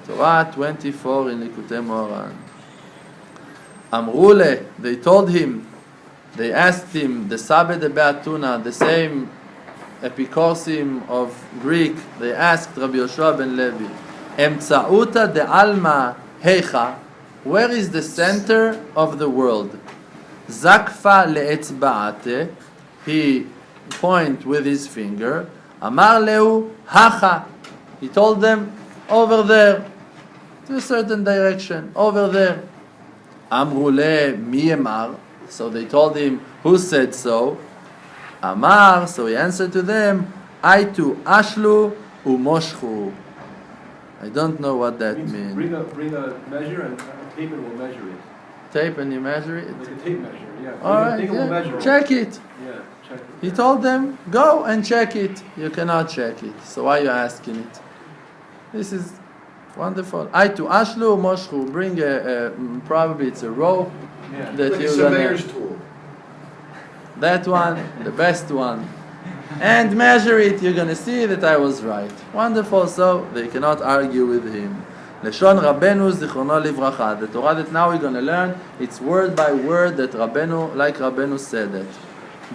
Torah 24 in Likutei Moharan. Amrule, they told him, they asked him, the Sabed de Beatuna, the same epicorsim of Greek, they asked Rabbi Yoshua ben Levi, Emtsauta de Alma Heicha, where is the center of the world? Zakfa le'etzba'ate, he point with his finger, Amar leu hacha, he told them, over there, to a certain direction, over there. Amru le mi emar, so they told him, who said so? Amar, so he answered to them, Aitu ashlu umoshchu. I don't know what that means. Bring a measure and a tape and we'll measure it. Tape and you measure it? Like a tape measure, yeah. All right, we'll measure check it. Yeah, check it. He told them, go and check it. You cannot check it. So why are you asking it? This is wonderful. Aitu ashlu umoshchu. Bring probably it's a rope. Yeah. That Like a you're surveyor's gonna, tool. that one, the best one. And measure it, you're going to see that I was right. Wonderful, so they cannot argue with him. Leshon Rabbeinu Zichrono Livracha. The Torah that now we're going to learn, it's word by word that Rabbeinu, like Rabbeinu said it.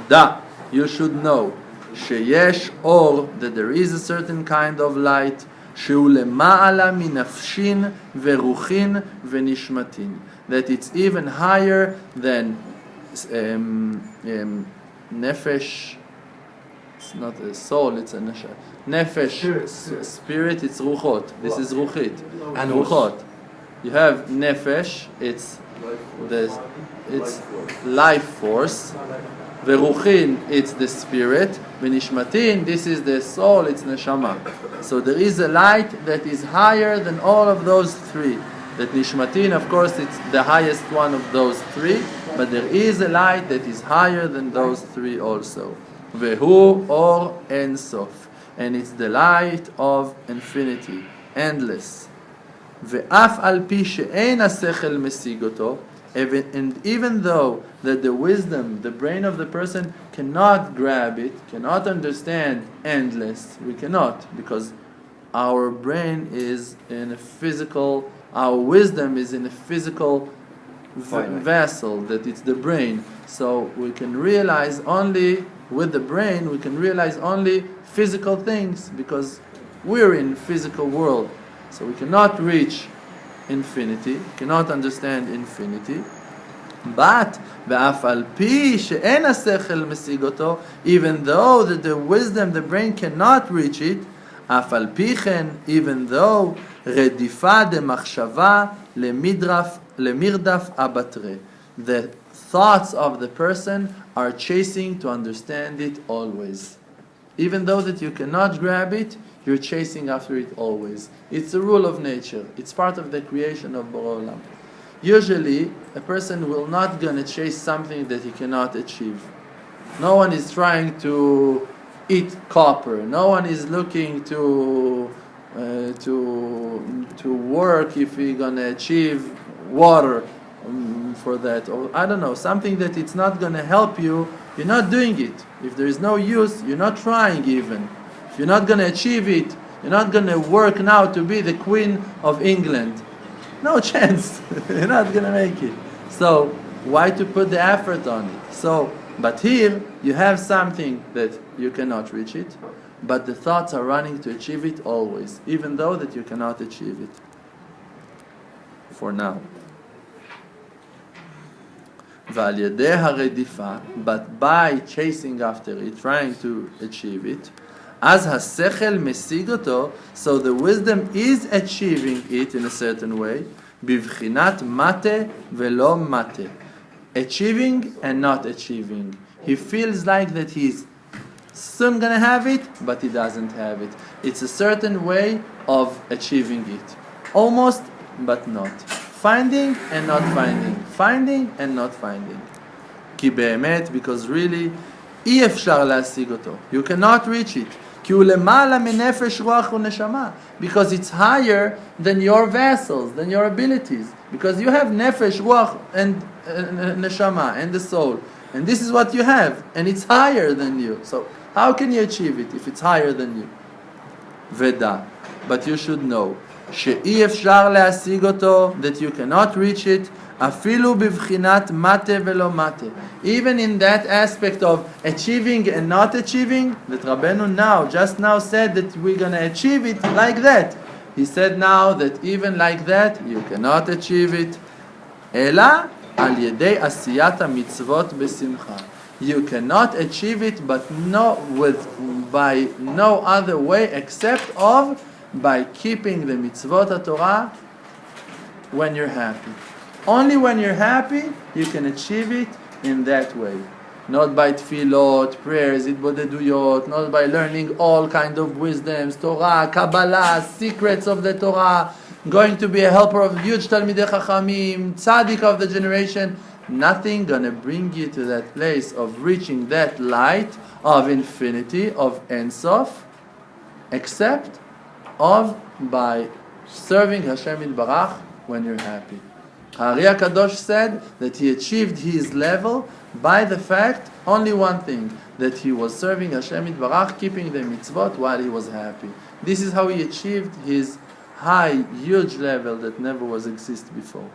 Da, you should know, sheyesh or, that there is a certain kind of light, shehu lema'ala minafshin veruchin venishmatin. That it's even higher than nefesh. It's not a soul, it's a nefesh, spirit, it's ruchot. This is ruchit. And ruchot. You have nefesh, it's life force. Veruchin, it's the spirit. Venishmatin, this is the soul, it's neshama. So there is a light that is higher than all of those three. That nishmatin, of course, it's the highest one of those three, but there is a light that is higher than those three also. Vehu or Ein Sof, and it's the light of infinity, endless. Ve'af al pi she'ein hasechel mesigoto, and even though that the wisdom, the brain of the person cannot grab it, cannot understand endless, we cannot, because our brain is in a physical, our wisdom is in a physical vessel, that it's the brain. So we can realize only with the brain, we can realize only physical things because we're in physical world. So we cannot reach infinity, cannot understand infinity. But even though that the wisdom, the brain cannot reach it, even though רדיפה דמחשבה למירדף הבטרה. The thoughts of the person are chasing to understand it always. Even though that you cannot grab it, you're chasing after it always. It's a rule of nature. It's part of the creation of Borei Olam. Usually, a person will not gonna chase something that he cannot achieve. No one is trying to eat copper. No one is looking to work if he's gonna achieve water for that, or I don't know, something that it's not gonna help you. You're not doing it. If there is no use, you're not trying even. If you're not gonna achieve it, you're not gonna work now to be the Queen of England. No chance. You're not gonna make it. So why to put the effort on it? So, but here you have something that you cannot reach it, but the thoughts are running to achieve it always, even though that you cannot achieve it. For now. But by chasing after it, trying to achieve it, as hasechel mesigoto, so the wisdom is achieving it in a certain way, bivchinat mate velo mate, achieving and not achieving. He feels like that he's soon gonna have it, but he doesn't have it. It's a certain way of achieving it, almost but not. Finding and not finding, finding and not finding. כי באמת, because really, אי אפשר להשיג אותו. You cannot reach it. כי הוא למעלה מנפש, רוח ונשמה. Because it's higher than your vessels, than your abilities. Because you have nefesh, ruach, and neshama, and the soul. And this is what you have. And it's higher than you. So how can you achieve it if it's higher than you? ודע. But you should know שאי אפשר להשיג אותו, that you cannot reach it, אפילו בבחינת מטה ולא מטה. Even in that aspect of achieving and not achieving, that Rabbeinu just now said that we're going to achieve it like that. He said now that even like that, you cannot achieve it. אלא על ידי עשיית המצוות בשמחה. You cannot achieve it by no other way except by keeping the mitzvot Torah when you're happy. Only when you're happy, you can achieve it in that way. Not by tefillot, prayers, Hitbodedut, not by learning all kind of wisdoms, Torah, Kabbalah, secrets of the Torah, going to be a helper of huge Talmidei Chachamim, tzaddik of the generation. Nothing gonna bring you to that place of reaching that light of infinity, of Ein Sof, except by serving Hashem Yitbarach when you're happy. Hari HaKadosh said that he achieved his level by the fact, only one thing, that he was serving Hashem Yitbarach, keeping the mitzvot while he was happy. This is how he achieved his high, huge level that never was exist before.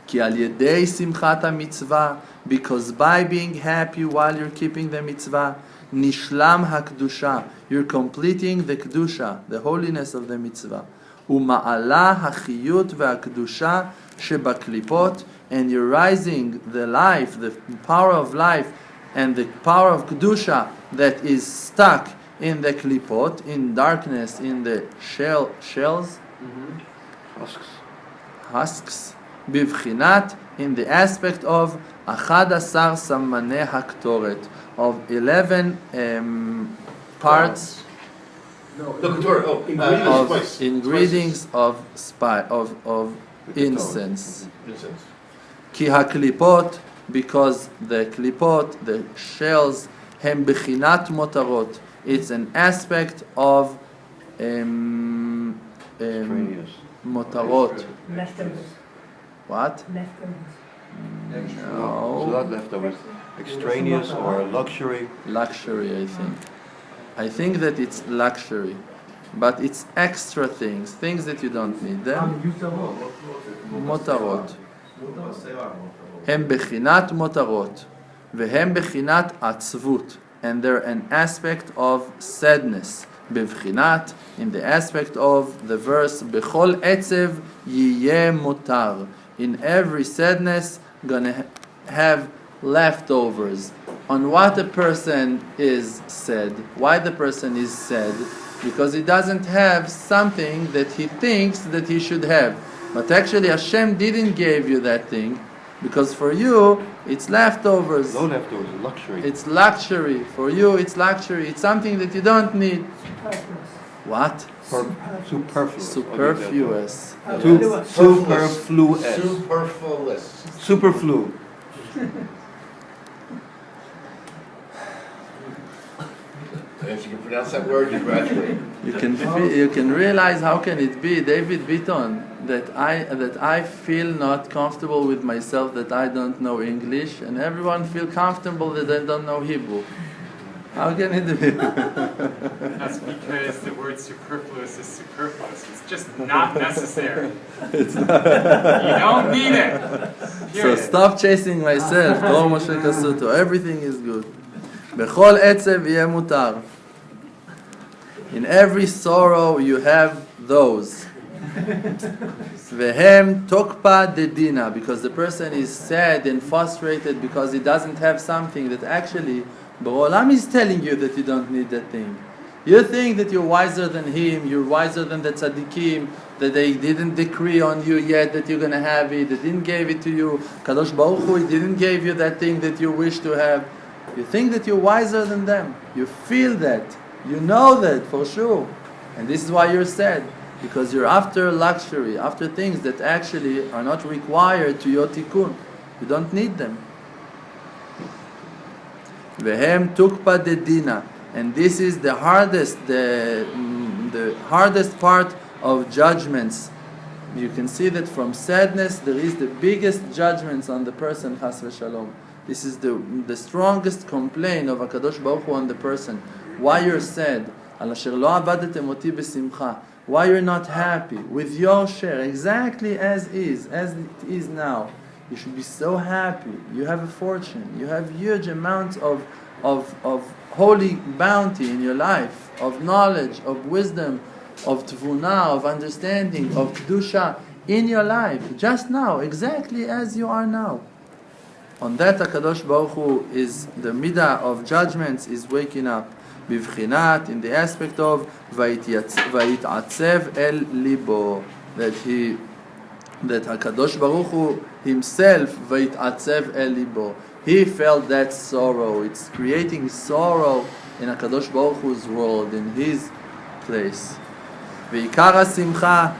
Ki al yedei simchat ha-mitzvah, because by being happy while you're keeping the mitzvah, nishlam ha-kedusha, you're completing the kedusha, the holiness of the mitzvah. Uma'ala ha-chiyut va-kedusha shebaklipot, and you're rising the life, the power of life, and the power of kedusha that is stuck in the klipot, in darkness, in the shells, husks, bivchinat, in the aspect of 11 sammanei haktoret, of 11 parts of ingredients of incense. Ki haklipot, because the klipot, the shells, hem bichinat motarot, it's an aspect of motarot. Leftovers. What? Leftovers. So not leftovers. Extraneous or luxury? Luxury, I think. I think that it's luxury. But it's extra things that you don't need. Them? Motarot. הם בחינת מותרות, והם בחינת עצבות, and they're an aspect of sadness. בבחינת, in the aspect of the verse, בכל עצב יהיה מותר. In every sadness, gonna have leftovers. On what a person is sad. Why the person is sad? Because he doesn't have something that he thinks that he should have. But actually Hashem didn't give you that thing, because for you it's leftovers. No leftovers, luxury. It's luxury. For you it's luxury. It's something that you don't need. Superfluous. What? Superfluous. Superfluous. Superflu. If you can pronounce that word, you graduate. You can realize how can it be, David Bitachon, that I feel not comfortable with myself, that I don't know English, and everyone feel comfortable that they don't know Hebrew. How can it be? That's because the word superfluous is superfluous. It's just not necessary. It's not. You don't need it. So stop chasing myself, Dror Moshe Cassouto. Everything is good. בכל עצב יהיה מותר. In every sorrow you have those. והם תוקפא דדינא, because the person is sad and frustrated because he doesn't have something that actually Borei Olam is telling you that you don't need that thing. You think that you're wiser than him, you're wiser than the tzaddikim, that they didn't decree on you yet that you're going to have it, they didn't give it to you. Kadosh Baruch Hu, he didn't give you that thing that you wish to have. You think that you're wiser than them. You feel that. You know that for sure. And this is why you're sad. Because you're after luxury, after things that actually are not required to your tikkun. You don't need them. Vehem tukpa dedina. And this is the hardest, the hardest part of judgments. You can see that from sadness there is the biggest judgments on the person, chas v'shalom. This is the strongest complaint of HaKadosh Baruch Hu on the person. Why you're sad? על אשר לא עבדתם אותי בשמחה. Why you're not happy with your share, exactly as it is now. You should be so happy. You have a fortune. You have huge amounts of holy bounty in your life, of knowledge, of wisdom, of tvuna, of understanding, of kedusha in your life, just now, exactly as you are now. On that, HaKadosh Baruch Hu is the midah of judgments is waking up. Bivchinat, in the aspect of vayit'atzev el libo, that HaKadosh Baruch Hu himself vayit'atzev el libo. He felt that sorrow. It's creating sorrow in HaKadosh Baruch Hu's world, in his place. V'ikara simcha,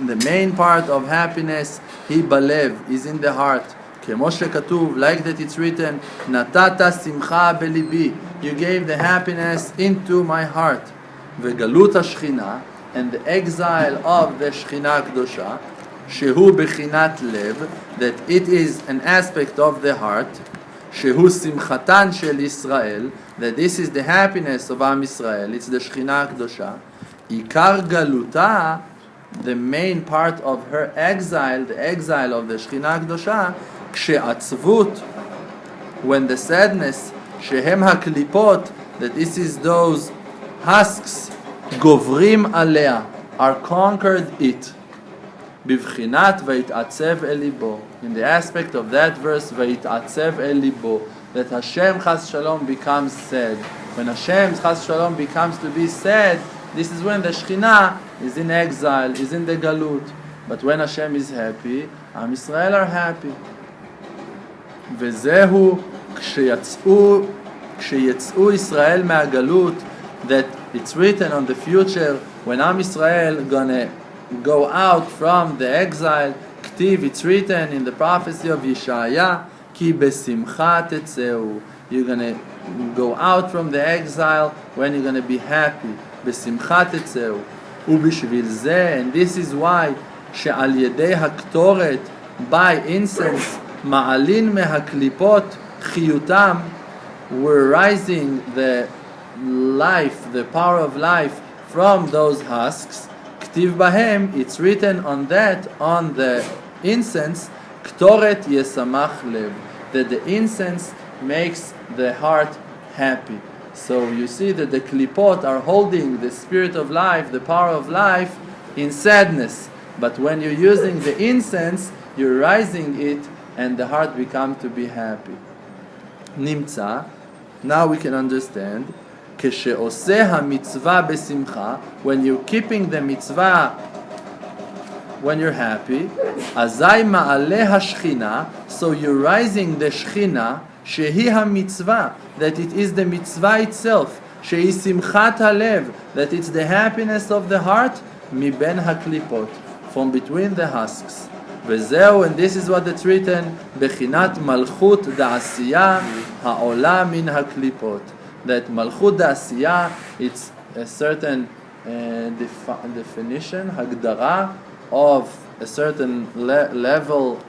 the main part of happiness, he balev, is in the heart. כמו שכתוב, like that it's written, נתת שמחה בליבי, you gave the happiness into my heart. וגלות השכינה, and the exile of the שכינה הקדושה, שהוא בחינת לב, that it is an aspect of the heart, שהוא שמחתן של ישראל, that this is the happiness of עם ישראל, it's the שכינה הקדושה. עיקר גלותה, the main part of her exile, the exile of the שכינה הקדושה, כשעצבות, when the sadness, שהם הקליפות, that this is those husks, גוברים עליה, are conquered it. בבחינת ויתעצב אל ליבו. In the aspect of that verse, ויתעצב אל ליבו, that Hashem chas shalom becomes sad. When Hashem chas shalom becomes to be sad, this is when the Shekhinah is in exile, is in the galut. But when Hashem is happy, Am Yisrael are happy. וזהו כשיצאו ישראל מהגלות, that it's written on the future when Am Yisrael gonna go out from the exile. כתיב, it's written in the prophecy of Yeshaya, כי בשמחה תצאו. You're gonna go out from the exile when you're gonna be happy. בשמחה תצאו. ובשביל זה, and this is why, שעל ידי הקטורת, by incense, מעלין מהקליפות חיותם, we're rising the life, the power of life from those husks. כתיב בהם, it's written on that, on the incense, קטורת ישמח לב, that the incense makes the heart happy. So you see that the klipot are holding the spirit of life, the power of life, in sadness. But when you're using the incense, you're rising it, and the heart becomes to be happy. נמצא, now we can understand, כשעושה המצווה בשמחה, when you're keeping the mitzvah, when you're happy, אזי מעלה השכינה, so you're rising the שכינה, שהיא המצווה, that it is the mitzvah itself, שהיא שמחת הלב, that it's the happiness of the heart, מבין הקליפות, from between the husks. וזהו, and this is what it's written, בחינת מלכות דעשייה, העולה מן הקליפות. That מלכות דעשייה, it's a certain definition, הגדרה of a certain level,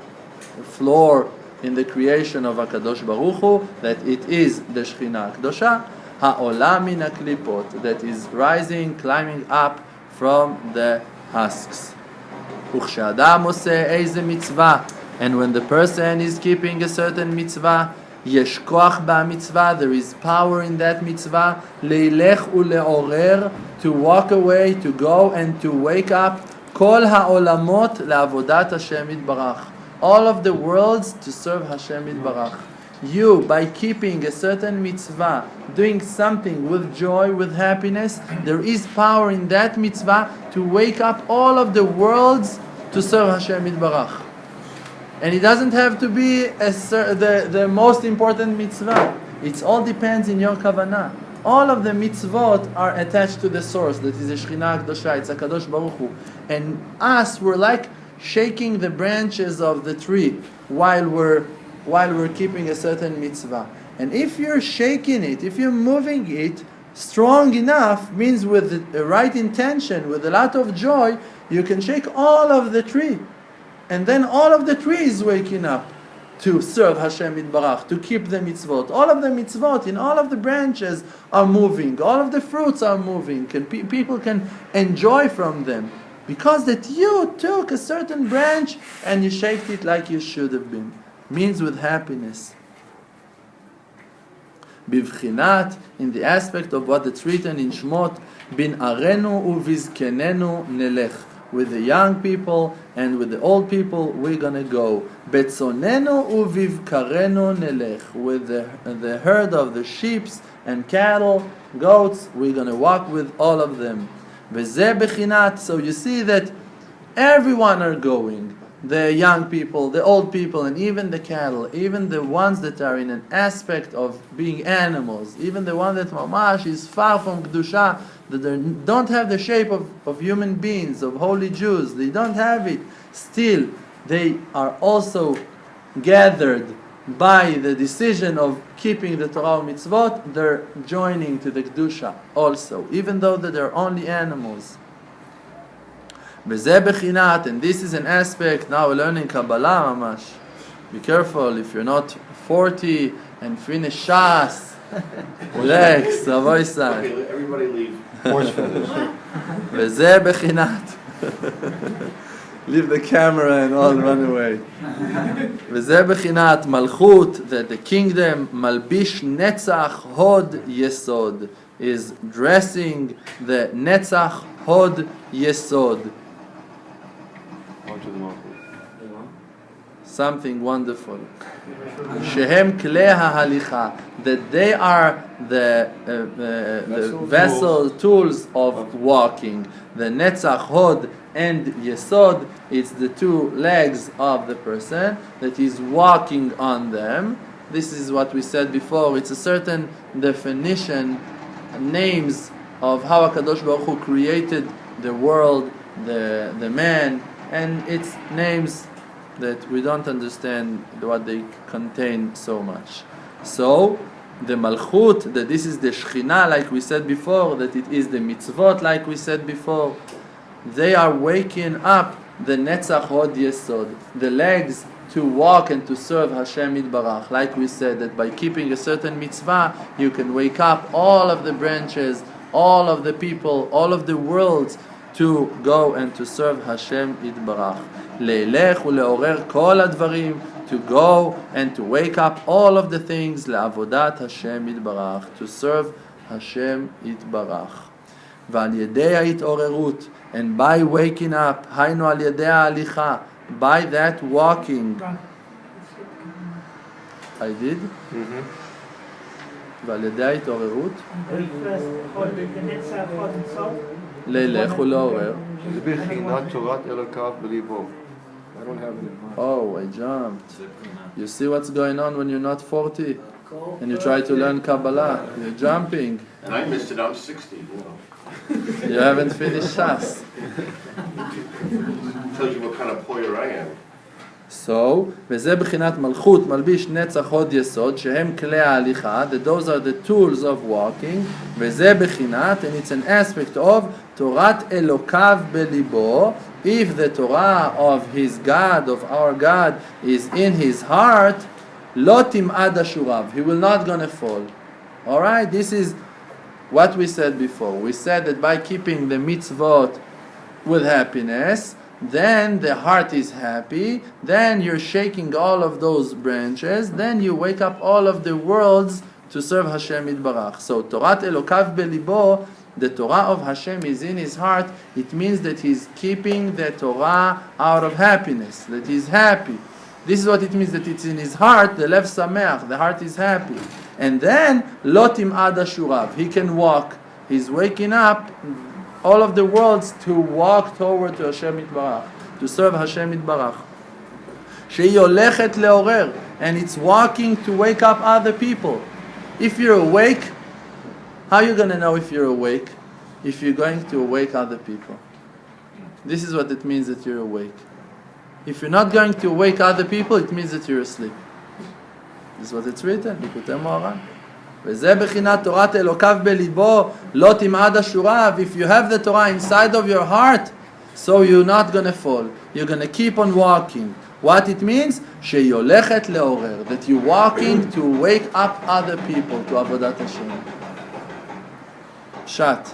floor in the creation of HaKadosh Baruch Hu, that it is the Shekhinah הקדושה, העולה מן הקליפות, that is rising, climbing up from the husks. וכשאדם עושה איזה מצווה, and when the person is keeping a certain mitzvah, יש כוח במצווה, there is power in that mitzvah, לילך ולעורר, to walk away, to go and to wake up, כל העולמות לעבודת השם יתברך. All of the worlds to serve Hashem yitbarach. You, by keeping a certain mitzvah, doing something with joy, with happiness, there is power in that mitzvah to wake up all of the worlds to serve Hashem yitbarach. And it doesn't have to be the most important mitzvah. It all depends in your kavanah. All of the mitzvot are attached to the source, that is the Shekhinah Akdosha, it's HaKadosh Baruch Hu. And us, we're like shaking the branches of the tree while we're keeping a certain mitzvah. And if you're shaking it, if you're moving it strong enough, means with the right intention, with a lot of joy, you can shake all of the tree. And then all of the tree is waking up. to serve Hashem Yitbarach, to keep the mitzvot. All of the mitzvot in all of the branches are moving. All of the fruits are moving. People can enjoy from them. Because that you took a certain branch and you shaped it like you should have been. Means with happiness. Bivchinat, in the aspect of what it's written in Shmot, bin arenu uvizkenenu nelech. With the young people and with the old people, we're gonna go. Betzonenu uvivkarenu nelech. With the herd of the sheep and cattle, goats, we're gonna walk with all of them. V'zeh bechinat. So you see that everyone are going. The young people, the old people, and even the cattle, even the ones that are in an aspect of being animals, even the one that mamash is far from kedusha, that they don't have the shape of human beings, of holy Jews, they don't have it. Still, they are also gathered by the decision of keeping the Torah mitzvot. They're joining to the kedusha also, even though that they're only animals. And this is an aspect, now we're learning Kabbalah mamash. Be careful if you're not 40 and finish Shas. Relax, Rabbi Isai. Okay, everybody leave. Horse feathers. V'zeh bechinat. Leave the camera and all run away. V'zeh bechinat malchut, that the kingdom, malbish netzach hod yesod, is dressing the netzach hod yesod. Something wonderful. Shehem klei hahalicha, that they are the vessel tools of walking. The netzach hod and yesod, it's the two legs of the person that is walking on them. This is what we said before. It's a certain definition, names of how HaKadosh Baruch Hu created the world, the man, and its names that we don't understand what they contain so much. So, the Malchut, that this is the Shekhinah, like we said before, that it is the mitzvot, like we said before, they are waking up the Netzach Hod Yesod, the legs to walk and to serve Hashem Yitbarach. Like we said, that by keeping a certain mitzvah, you can wake up all of the branches, all of the people, all of the worlds, to go and to serve Hashem Yitbarach. Leilech uleorer kol advarim, to go and to wake up all of the things, le'avodat Hashem Yitbarach, to serve Hashem Yitbarach. V'al yedei ha'it'orerut, and by waking up, haynu al yedei ha'alicha, by that walking. I did? ועל ידי ההתעוררות לילך ולעורר. זה בחינת תורת אלוקיו בליבו. I don't have it in mind. Oh, I jumped. You see what's going on when you're not 40 and you try to learn Kabbalah? You're jumping. And I missed it, I'm 60. You haven't finished Shas. Tells you what kind of poyer I am. So, וזה בחינת מלכות, מלביש נצח הוד יסוד, שהם כלי ההליכה, that those are the tools of walking, וזה בחינת, and it's an aspect of תורת אלוקיו בליבו. If the Torah of his God, of our God, is in his heart, לא תמעד אשוריו, he will not gonna fall. Alright, this is what we said before. We said that by keeping the mitzvot with happiness, then the heart is happy, then you're shaking all of those branches, then you wake up all of the worlds to serve Hashem Yitbarach. So, Torat Elokav Belibo, the Torah of Hashem is in his heart. It means that he's keeping the Torah out of happiness, that he's happy. This is what it means, that it's in his heart, the Lev Sameach, the heart is happy. And then, Lotim Ad Ashurav, he can walk. He's waking up all of the worlds to walk toward to Hashem Yitbarach, to serve Hashem Yitbarach. She'i yolechet leorer, and it's walking to wake up other people. If you're awake, how are you going to know if you're awake? If you're going to awake other people. This is what it means that you're awake. If you're not going to awake other people, it means that you're asleep. This is what it's written, Likutei Moharan. וזה בחינת תורת אלוקיו בליבו, לא תמעד אשוריו. If you have the Torah inside of your heart, so you're not going to fall. You're going to keep on walking. What it means? שהיא הולכת לעורר, that you're walking to wake up other people to עבודת השם. פשט.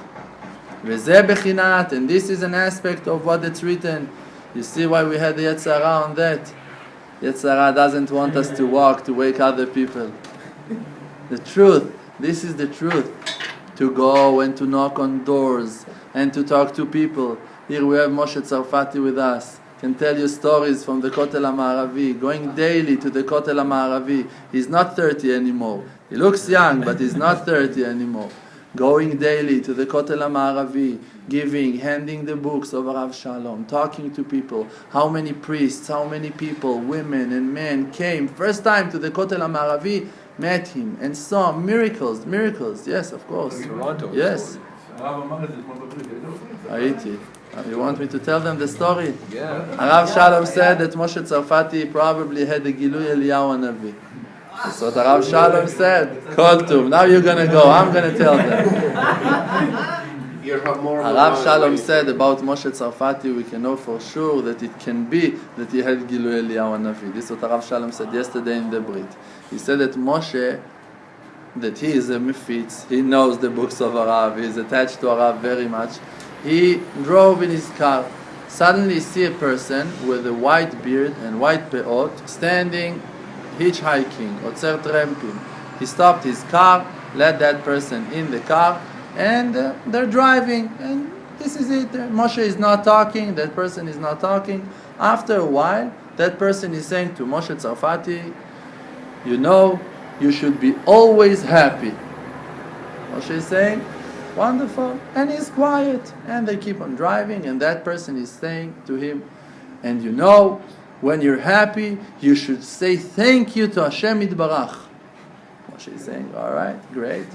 וזה בחינת, and this is an aspect of what it's written. You see why we had the Yetzer Hara on that? Yetzer Hara doesn't want us to walk to wake other people. The truth, this is the truth. To go and to knock on doors and to talk to people. Here we have Moshe Tzarfati with us. Can tell you stories from the Kotel HaMaaravi, going daily to the Kotel HaMaaravi. He's not 30 anymore. He looks young, but he's not 30 anymore. Going daily to the Kotel HaMaaravi, giving, handing the books of Rav Shalom, talking to people. How many priests, how many people, women and men came first time to the Kotel HaMaaravi, met him and saw miracles. Yes, of course. Toronto. Yes. Haiti. You want me to tell them the story? Yeah. Rav Shalom said that Moshe Tzarfati probably had the Gilui Eliyahu Hanavi. That's what Rav Shalom said. Koltum. Now you're going to go. I'm going to tell them. Rav Shalom said about Moshe Tzarfati, we can know for sure that it can be that he had Gilui Eliyahu Hanavi. This is what Rav Shalom said yesterday in the Brit. He said that Moshe, that he is a mefitz, he knows the books of Arav, he is attached to Arav very much. He drove in his car. Suddenly he see a person with a white beard and white peot standing, hitchhiking, otzer tramping. He stopped his car, let that person in the car, and they're driving. And this is it. Moshe is not talking, that person is not talking. After a while, that person is saying to Moshe Tzarfati, you know, you should be always happy. Moshe is saying, wonderful, and he's quiet, and they keep on driving, and that person is saying to him, and you know, when you're happy, you should say thank you to Hashem Yitbarach. Moshe is saying, all right, great.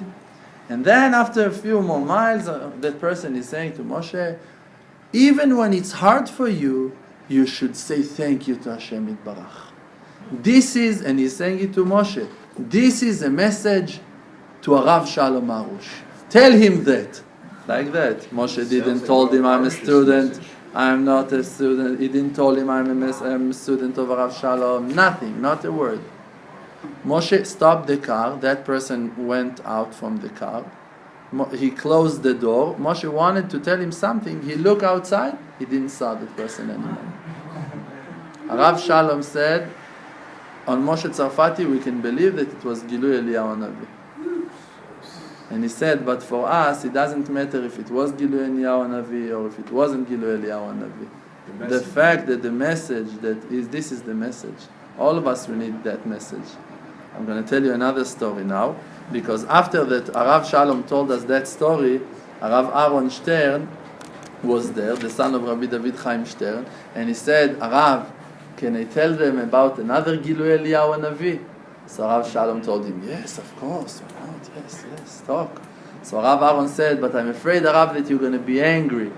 And then after a few more miles, that person is saying to Moshe, even when it's hard for you, you should say thank you to Hashem Yitbarach. This is, and he's saying it to Moshe, this is a message to Rav Shalom Arush. Tell him that. Like that. Moshe didn't told him I'm a student. I'm not a student. He didn't tell him I'm a student of Rav Shalom. Nothing. Not a word. Moshe stopped the car. That person went out from the car. He closed the door. Moshe wanted to tell him something. He looked outside. He didn't saw the person anymore. Rav Shalom said, on Moshe Tzarfati we can believe that it was Gilui Eliyahu Hanavi. And he said, but for us, it doesn't matter if it was Gilui Eliyahu Hanavi or if it wasn't Gilui Eliyahu Hanavi. The fact that the message this is the message. All of us, we need that message. I'm going to tell you another story now, because after that, Rav Shalom told us that story, Rav Aaron Stern was there, the son of Rabbi David Chaim Stern, and he said, Rav, can I tell them about another Gilui Eliyahu Hanavi? So Rav Shalom told him, yes, of course, why not? Yes, talk. So Rav Aaron said, but I'm afraid, Rav, that you're going to be angry.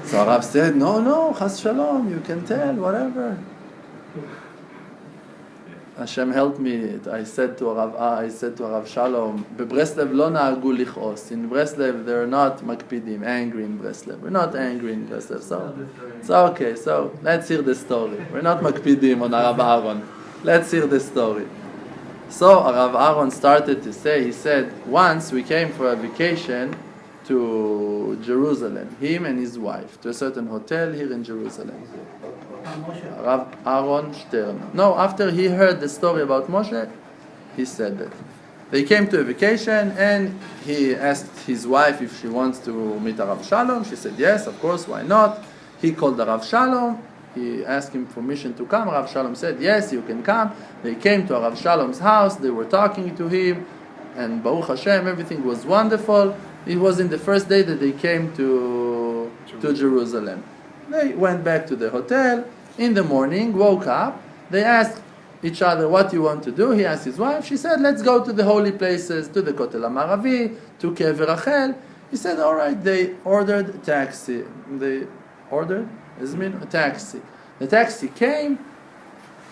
So Rav said, no, Chas Shalom, you can tell, whatever. Hashem helped me. I said to Rav Shalom, בברסלב לא נהגו לכעוס. In Breslev, they're not makpidim, angry in Breslev. We're not angry in Breslev, so it's okay. So let's hear the story. We're not makpidim on Rav Aaron. Let's hear the story. So Rav Aaron started to say, he said, once we came for a vacation to Jerusalem, him and his wife, to a certain hotel here in Jerusalem. Rav Aaron Stern. No, after he heard the story about Moshe, he said that. They came to a vacation and he asked his wife if she wants to meet Rav Shalom. She said yes, of course, why not? He called the Rav Shalom. He asked him permission to come. Rav Shalom said yes, you can come. They came to Rav Shalom's house. They were talking to him, and Baruch Hashem, everything was wonderful. It was in the first day that they came to Jerusalem. They went back to the hotel. In the morning, woke up. They asked each other, what do you want to do? He asked his wife. She said, let's go to the holy places, to the Kotel HaMaaravi, to Kever Rachel. He said, all right. They ordered a taxi. They ordered a taxi. The taxi came.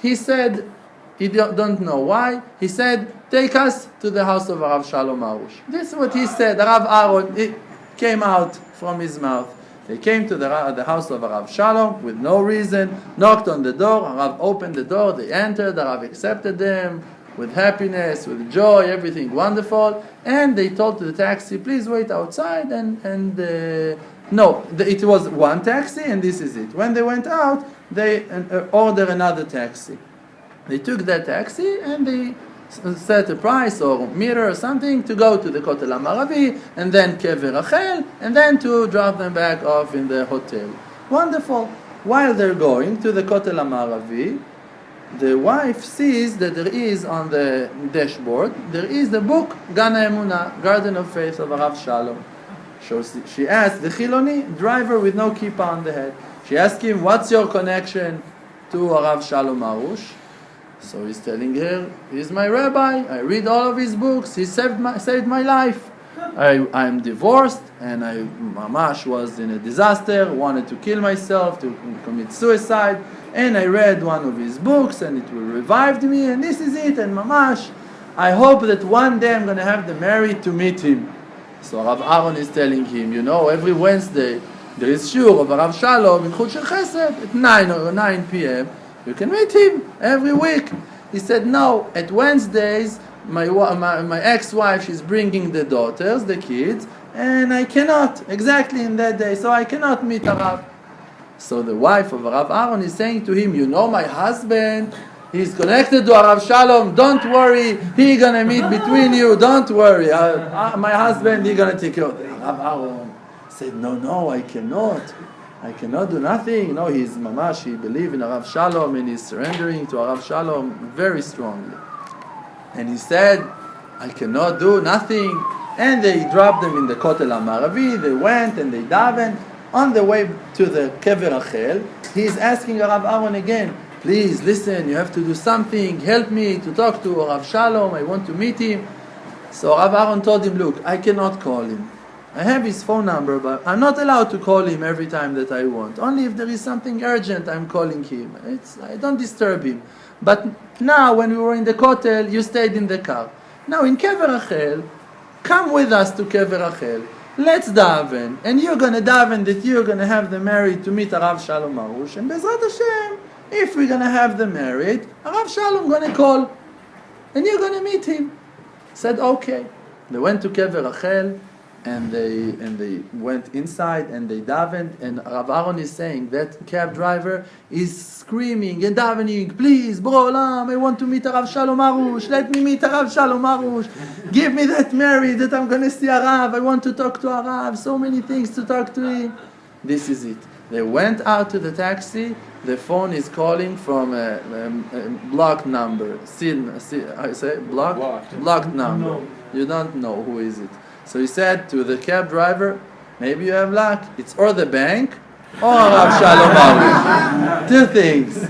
He said, he don't know why. He said, take us to the house of Rav Shalom Arush. This is what he said. Rav Aaron, it came out from his mouth. They came to the house of Rav Shalom with no reason, knocked on the door, Rav opened the door, they entered, the Rav accepted them with happiness, with joy, everything wonderful, and they told to the taxi, please wait outside, it was one taxi and this is it. When they went out, they ordered another taxi. They took that taxi and they set a price or meter or something to go to the Kotel HaMaravi and then Kever Rachel and then to drop them back off in the hotel. Wonderful. While they're going to the Kotel HaMaravi, the wife sees that there is on the dashboard, there is the book Gan Emunah, Garden of Faith of Rav Shalom. So she asked the Chiloni, driver with no kippah on the head. She asked him, what's your connection to Rav Shalom Arush? So he's telling her, he's my rabbi, I read all of his books, he saved my life. I'm divorced and I mamash was in a disaster, wanted to kill myself, to commit suicide, and I read one of his books and it revived me and this is it, and mamash, I hope that one day I'm going to have the merit to meet him. So Rav Aaron is telling him, every Wednesday there is shur of Rav Shalom in Chut Shel Chesed at 9 p.m. You can meet him every week. He said, no, at Wednesdays, my ex-wife, she's bringing the daughters, the kids, and I cannot, exactly in that day, so I cannot meet Rav. So the wife of Rav Aaron is saying to him, my husband, he's connected to Rav Shalom, don't worry, he's going to meet between you, don't worry. My husband, he's going to take care of it. Rav Aaron said, no, I cannot do nothing. No, he's mamash, he believes in Rav Shalom and he's surrendering to Rav Shalom very strongly. And he said, I cannot do nothing. And they dropped them in the Kotel HaMaravi, they went and they davened. On the way to the Kever Rachel, he's asking Rav Aaron again, please listen, you have to do something, help me to talk to Rav Shalom, I want to meet him. So Rav Aaron told him, look, I cannot call him. I have his phone number, but I'm not allowed to call him every time that I want. Only if there is something urgent, I'm calling him. I don't disturb him. But now, when we were in the Kotel, you stayed in the car. Now, in Kever Rachel, come with us to Kever Rachel. Let's daven. And you're going to daven that you're going to have the merit to meet Rav Shalom Arush. And Bezrat Hashem, if we're going to have the merit, Rav Shalom going to call. And you're going to meet him. Said, okay. They went to Kever Rachel. And they went inside and they davened, and Rav Aaron is saying that cab driver is screaming and davening, please, B'olam, I want to meet Rav Shalom Arush, let me meet Rav Shalom Arush, give me that merit that I'm going to see Rav, I want to talk to Rav, so many things to talk to him. This is it. They went out to the taxi, the phone is calling from a blocked number. Blocked number. No. You don't know who is it. So he said to the cab driver, maybe you have luck. It's or the bank or Rav Shalom Arush. Two things.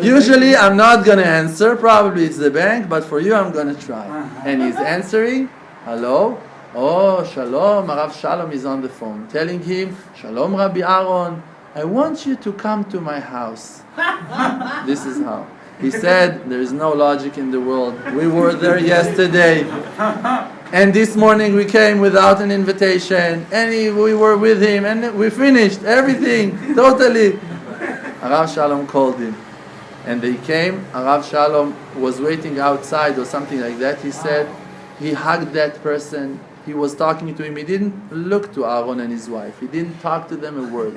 Usually I'm not going to answer. Probably it's the bank, but for you I'm going to try. And he's answering, hello? Oh, Shalom, Rav Shalom is on the phone. Telling him, Shalom Rabbi Aaron, I want you to come to my house. This is how. He said, there is no logic in the world. We were there yesterday. And this morning we came without an invitation, and we were with him, and we finished everything, totally. Rav Shalom called him. And they came, Rav Shalom was waiting outside or something like that. He said, he hugged that person, he was talking to him, he didn't look to Aaron and his wife, he didn't talk to them a word.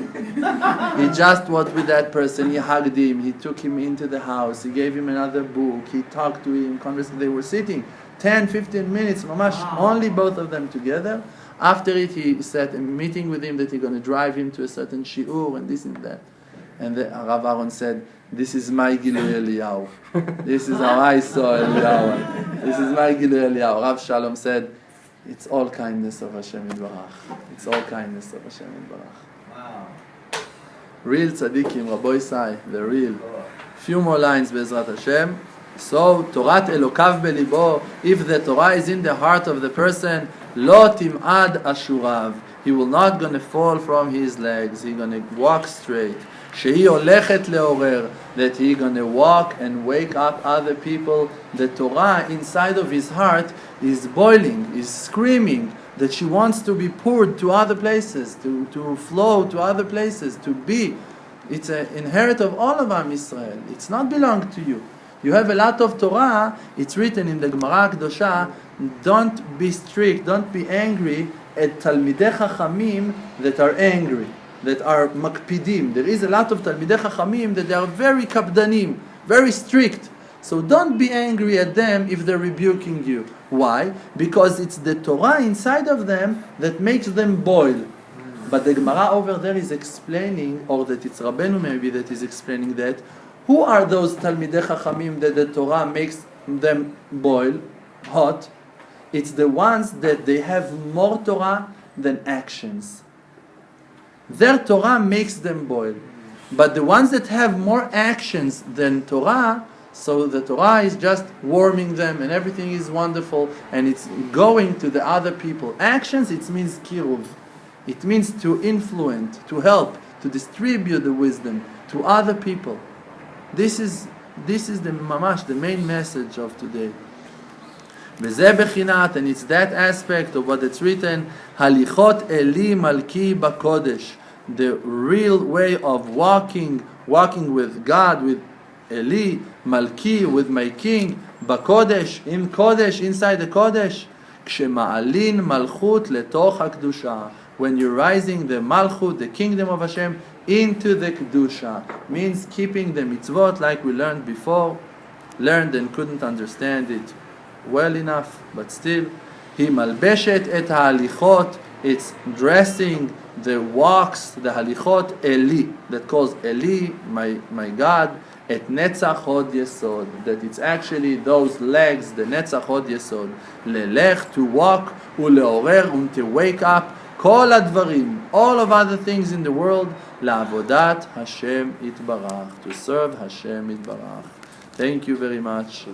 He just was with that person, he hugged him, he took him into the house, he gave him another book, he talked to him, they were sitting 10, 15 minutes, mamash, only both of them together. After it, he set a meeting with him that he's going to drive him to a certain shiur and this and that. And Rav Aaron said, this is my Gilui Eliyahu. This is how I saw Eliyahu. This is my Gilui Eliyahu. Rav Shalom said, it's all kindness of Hashem Yitbarach. It's all kindness of Hashem Yitbarach. Wow. Real tzaddikim, Rabbi Isai, the real. Few more lines, Bezrat Hashem. So, Torat Elokav belibo, if the Torah is in the heart of the person, lo tim'ad ashurav, he will not going to fall from his legs, he's going to walk straight. Shehi olechet leorer, that he's going to walk and wake up other people. The Torah inside of his heart is boiling, is screaming, that she wants to be poured to other places, to flow to other places, to be. It's an inherit of all of Am Yisrael. It's not belong to you. You have a lot of Torah. It's written in the Gemara Kedosha, don't be strict, don't be angry at Talmidei Chachamim that are angry, that are makpidim. There is a lot of Talmidei Chachamim that they are very kapdanim, very strict. So don't be angry at them if they're rebuking you. Why? Because it's the Torah inside of them that makes them boil. But the Gemara over there is explaining, or that it's Rabbeinu maybe that is explaining that, who are those Talmidei Chachamim that the Torah makes them boil, hot? It's the ones that they have more Torah than actions. Their Torah makes them boil. But the ones that have more actions than Torah, so the Torah is just warming them and everything is wonderful and it's going to the other people. Actions, it means kiruv. It means to influence, to help, to distribute the wisdom to other people. This is the mamash, the main message of today. V'zeh bechinat, and it's that aspect of what it's written, Halichot Eli Malki Bakodesh, the real way of walking with God, with Eli, Malki, with my King, Bakodesh, in Kodesh, inside the Kodesh, Kshema'alin Malchut Letoch HaKdusha, when you're rising the Malchut, the kingdom of Hashem, into the Kedusha, means keeping the mitzvot like we learned before, learned and couldn't understand it well enough, but still, He malbeshet et ha'alichot, it's dressing the walks, the halichot, Eli, that calls Eli, my God, et netzach hod yesod, that it's actually those legs, the netzach hod yesod, lelech, to walk, uleorer, to wake up, kol advarim, all of other things in the world, la'avodat Hashem itbarach, to serve Hashem itbarach. Thank you very much.